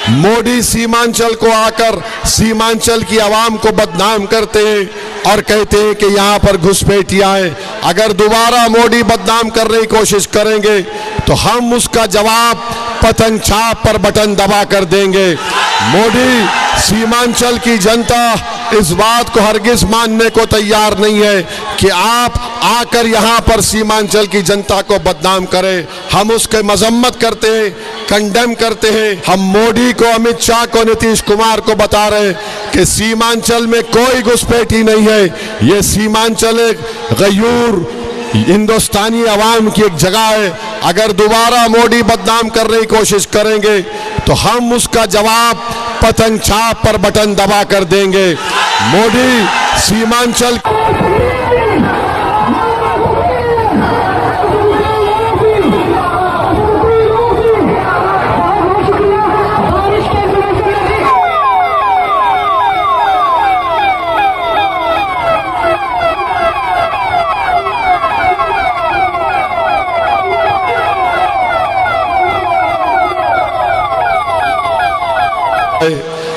मोदी सीमांचल को आकर सीमांचल की आवाम को बदनाम करते हैं और कहते हैं कि यहाँ पर घुसपैठियाँ हैं। अगर दोबारा मोदी बदनाम करने की कोशिश करेंगे तो हम उसका जवाब पतंग छाप पर बटन दबा कर देंगे। मोदी सीमांचल की जनता इस बात को हरगिज मानने को तैयार नहीं है कि आप आकर यहाँ पर सीमांचल की जनता को बदनाम करें। हम उसके मजम्मत करते हैं, कंडेम करते हैं। हम मोदी को, अमित शाह को, नीतीश कुमार को बता रहे हैं कि सीमांचल में कोई घुसपैठी नहीं है। ये सीमांचल एक गयूर हिंदुस्तानी अवाम की एक जगह है। अगर दोबारा मोदी बदनाम करने की कोशिश करेंगे तो हम उसका जवाब पतंग छाप पर बटन दबा कर देंगे। मोदी सीमांचल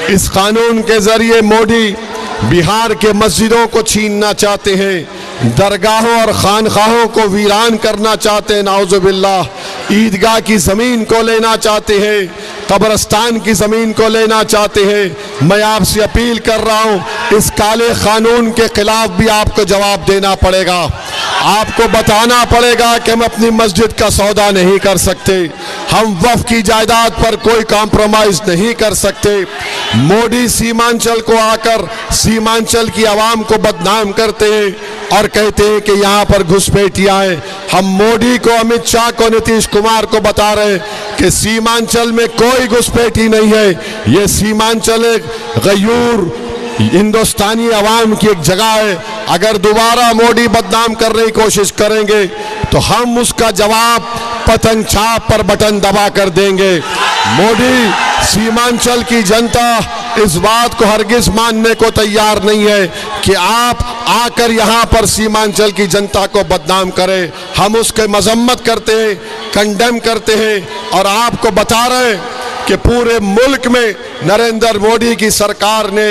इस कानून के जरिए मोदी बिहार के मस्जिदों को छीनना चाहते हैं, दरगाहों और खानखाहों को वीरान करना चाहते हैं, नाउजुबिल्लाह। ईदगाह की ज़मीन को लेना चाहते हैं, कब्रिस्तान की ज़मीन को लेना चाहते हैं। मैं आपसे अपील कर रहा हूँ, इस काले कानून के खिलाफ भी आपको जवाब देना पड़ेगा। आपको बताना पड़ेगा कि हम अपनी मस्जिद का सौदा नहीं कर सकते, हम वक्फ की जायदाद पर कोई कॉम्प्रोमाइज नहीं कर सकते। मोदी सीमांचल को आकर सीमांचल की आवाम को बदनाम करते हैं और कहते हैं कि यहाँ पर घुसपैठियाँ हैं। हम मोदी को, अमित शाह को, नीतीश कुमार को बता रहे हैं कि सीमांचल में कोई घुसपैठी नहीं है। ये सीमांचल एक गयूर हिंदुस्तानी अवाम की एक जगह है। अगर दोबारा मोदी बदनाम करने की कोशिश करेंगे तो हम उसका जवाब पतंग छाप पर बटन दबा कर देंगे। मोदी सीमांचल की जनता इस बात को हरगिज मानने को तैयार नहीं है कि आप आकर यहाँ पर सीमांचल की जनता को बदनाम करें। हम उसके मजम्मत करते हैं, कंडेम करते हैं और आपको बता रहे हैं कि पूरे मुल्क में नरेंद्र मोदी की सरकार ने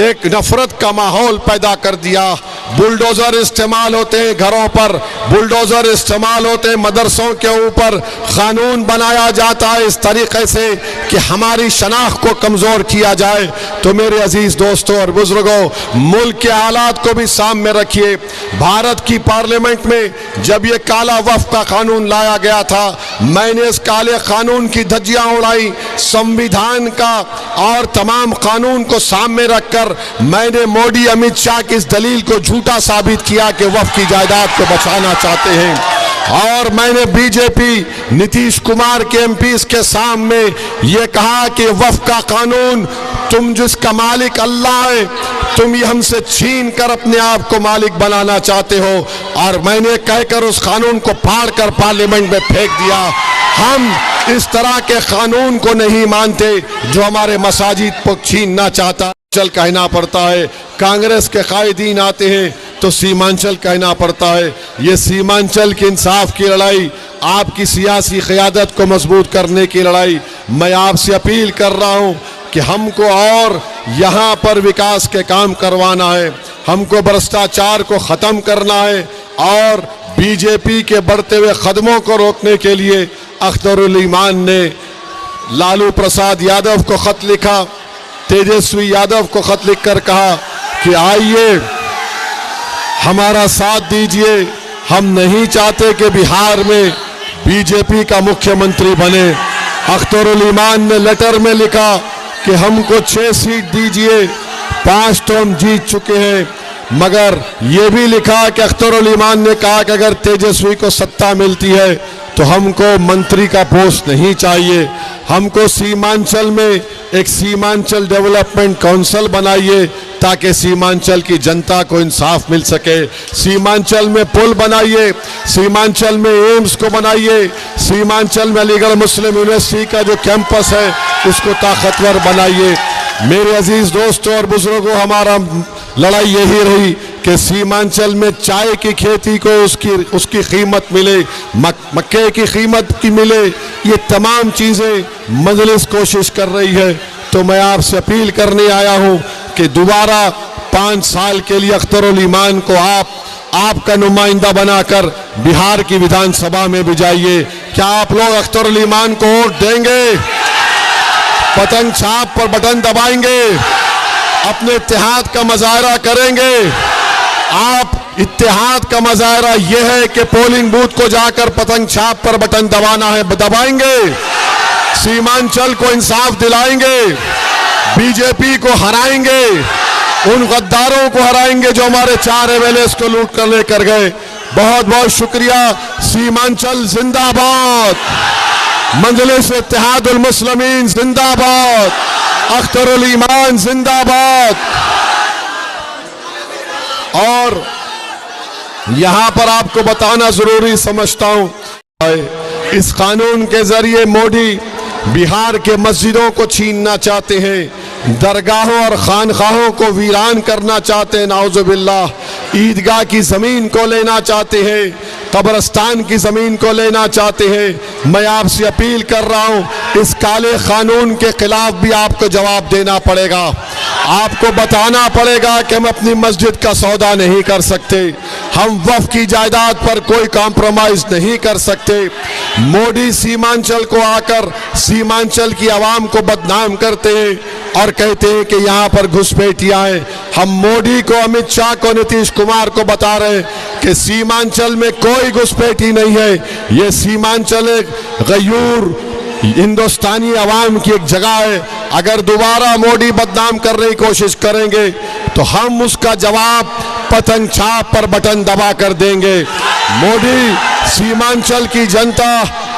एक नफरत का माहौल पैदा कर दिया। बुलडोजर इस्तेमाल होते हैं घरों पर, बुलडोजर इस्तेमाल होते हैं मदरसों के ऊपर। कानून बनाया जाता है इस तरीके से कि हमारी शनाख्त को कमज़ोर किया जाए। तो मेरे अजीज़ दोस्तों और बुजुर्गों, मुल्क के हालात को भी सामने रखिए। भारत की पार्लियामेंट में जब ये काला वक्फ का कानून लाया गया था, मैंने इस काले कानून की धज्जियां उड़ाई। संविधान का और तमाम कानून को सामने रखकर मैंने मोदी, अमित शाह की इस दलील को झूठा साबित किया कि वक्फ की जायदाद को बचाना चाहते हैं। और मैंने बीजेपी, नीतीश कुमार के एमपीज के सामने ये कहा कि वक्फ का कानून, तुम जिसका मालिक अल्लाह है, तुम ये हमसे छीन कर अपने आप को मालिक बनाना चाहते हो। और मैंने कहकर उस कानून को फाड़ कर पार्लियामेंट में फेंक दिया। हम इस तरह के कानून को नहीं मानते जो हमारे मसाजिद को छीनना चाहता। चल कहना पड़ता है, कांग्रेस के कायदीन आते हैं तो सीमांचल कहना पड़ता है। ये सीमांचल की इंसाफ की लड़ाई, आपकी सियासी क़यादत को मजबूत करने की लड़ाई। मैं आपसे अपील कर रहा हूँ कि हमको और यहाँ पर विकास के काम करवाना है, हमको भ्रष्टाचार को ख़त्म करना है और बीजेपी के बढ़ते हुए कदमों को रोकने के लिए अख्तरुल ईमान ने लालू प्रसाद यादव को ख़त लिखा, तेजस्वी यादव को खत लिखकर कहा कि आइए हमारा साथ दीजिए। हम नहीं चाहते कि बिहार में बीजेपी का मुख्यमंत्री बने। अख्तरुल ईमान ने लेटर में लिखा कि हमको 6 सीट दीजिए, 5 तो हम जीत चुके हैं। मगर ये भी लिखा कि अख्तरुल ईमान ने कहा कि अगर तेजस्वी को सत्ता मिलती है तो हमको मंत्री का पोस्ट नहीं चाहिए, हमको सीमांचल में एक सीमांचल डेवलपमेंट काउंसिल बनाइए ताकि सीमांचल की जनता को इंसाफ मिल सके। सीमांचल में पुल बनाइए, सीमांचल में एम्स को बनाइए, सीमांचल में अलीगढ़ मुस्लिम यूनिवर्सिटी का जो कैंपस है उसको ताकतवर बनाइए। मेरे अजीज दोस्तों और बुजुर्गों, हमारा लड़ाई यही रही कि सीमांचल में चाय की खेती को उसकी कीमत मिले, मक्के की कीमत की मिले। ये तमाम चीज़ें मजलिस कोशिश कर रही है। तो मैं आपसे अपील करने आया हूँ कि दोबारा 5 साल के लिए अख्तरुल ईमान को आपका नुमाइंदा बनाकर बिहार की विधानसभा में भी जाइए। क्या आप लोग अख्तरुल ईमान को वोट देंगे? पतंग छाप पर बटन दबाएंगे? अपने इत्तेहाद का मुजाहरा करेंगे? आप इत्तेहाद का मुजाहरा यह है कि पोलिंग बूथ को जाकर पतंग छाप पर बटन दबाना है, दबाएंगे? सीमांचल को इंसाफ दिलाएंगे? बीजेपी को हराएंगे? उन गद्दारों को हराएंगे जो हमारे 4 एमएलए को लूट कर लेकर गए। बहुत बहुत शुक्रिया। सीमांचल जिंदाबाद, मजलिस इत्तेहादुल मुस्लिमीन जिंदाबाद, अख्तरुल ईमान जिंदाबाद। और यहां पर आपको बताना जरूरी समझता हूं, इस कानून के जरिए मोदी बिहार के मस्जिदों को छीनना चाहते हैं, दरगाहों और खानखाहों को वीरान करना चाहते हैं, नाउजुबिल्लाह, ईदगाह की ज़मीन को लेना चाहते हैं, कब्रस्तान की ज़मीन को लेना चाहते हैं। मैं आपसे अपील कर रहा हूं, इस काले कानून के खिलाफ भी आपको जवाब देना पड़ेगा। आपको बताना पड़ेगा कि हम अपनी मस्जिद का सौदा नहीं कर सकते, हम वक्फ की जायदाद पर कोई कॉम्प्रोमाइज नहीं कर सकते। मोदी सीमांचल को आकर सीमांचल की आवाम को बदनाम करते हैं और कहते हैं कि यहाँ पर घुसपैठियाँ हैं। हम मोदी को, अमित शाह को, नीतीश कुमार को बता रहे हैं कि सीमांचल में कोई घुसपैठी नहीं है। ये सीमांचल एक गयूर हिंदुस्तानी अवाम की एक जगह है। अगर दोबारा मोदी बदनाम करने की कोशिश करेंगे तो हम उसका जवाब पतंग छाप पर बटन दबा कर देंगे। मोदी, सीमांचल की जनता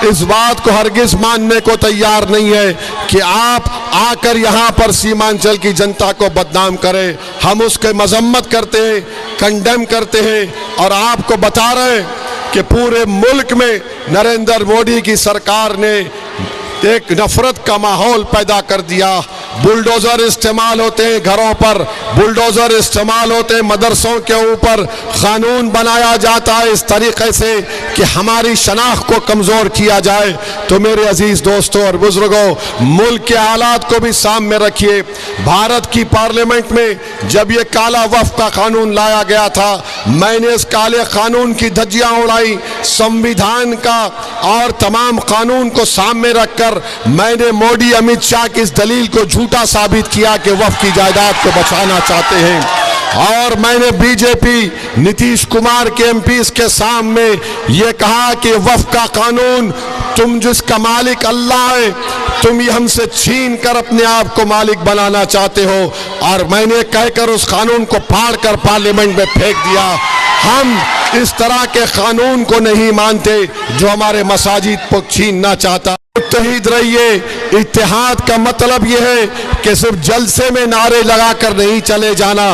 इस बात को हरगिज मानने को तैयार नहीं है कि आप आकर यहाँ पर सीमांचल की जनता को बदनाम करें। हम उसके मजम्मत करते हैं, कंडेम करते हैं और आपको बता रहे हैं कि पूरे मुल्क में नरेंद्र मोदी की सरकार ने एक नफरत का माहौल पैदा कर दिया। बुलडोजर इस्तेमाल होते हैं घरों पर, बुलडोजर इस्तेमाल होते हैं मदरसों के ऊपर, कानून बनाया जाता है इस तरीके से कि हमारी शनाख्त को कमज़ोर किया जाए। तो मेरे अजीज़ दोस्तों और बुजुर्गों, मुल्क के हालात को भी सामने रखिए। भारत की पार्लियामेंट में जब ये काला वक्फ का कानून लाया गया था, मैंने इस काले कानून की धज्जियां उड़ाई। संविधान का और तमाम कानून को सामने रखकर मैंने मोदी, अमित शाह की इस दलील को झूठा साबित किया कि वक्फ की जायदाद को बचाना चाहते हैं। और मैंने बीजेपी, नीतीश कुमार के एमपीज के सामने ये कहा कि वक्फ का कानून, तुम जिसका मालिक अल्लाह है, तुम ये हमसे छीन कर अपने आप को मालिक बनाना चाहते हो। और मैंने कहकर उस कानून को फाड़ कर पार्लियामेंट में फेंक दिया। हम इस तरह के कानून को नहीं मानते जो हमारे मसाजिद को छीनना चाहता। मुत्तहिद रहिए। इत्तेहाद का मतलब यह है कि सिर्फ जलसे में नारे लगाकर नहीं चले जाना,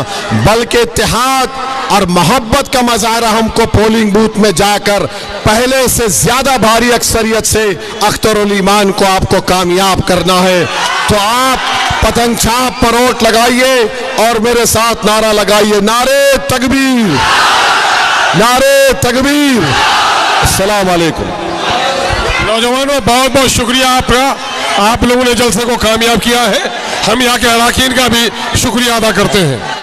बल्कि इत्तेहाद और मोहब्बत का मुजाहरा हमको पोलिंग बूथ में जाकर पहले से ज्यादा भारी अक्सरियत से अख्तरुल ईमान को आपको कामयाब करना है। तो आप पतंग छाप पर वोट लगाइए और मेरे साथ नारा लगाइए, नारे तकबीर, नारे तकबीर। अस्सलाम वालेकुम। नौजवानों, बहुत बहुत शुक्रिया आपका, आप लोगों ने जलसे को कामयाब किया है। हम यहाँ के अराकीन का भी शुक्रिया अदा करते हैं।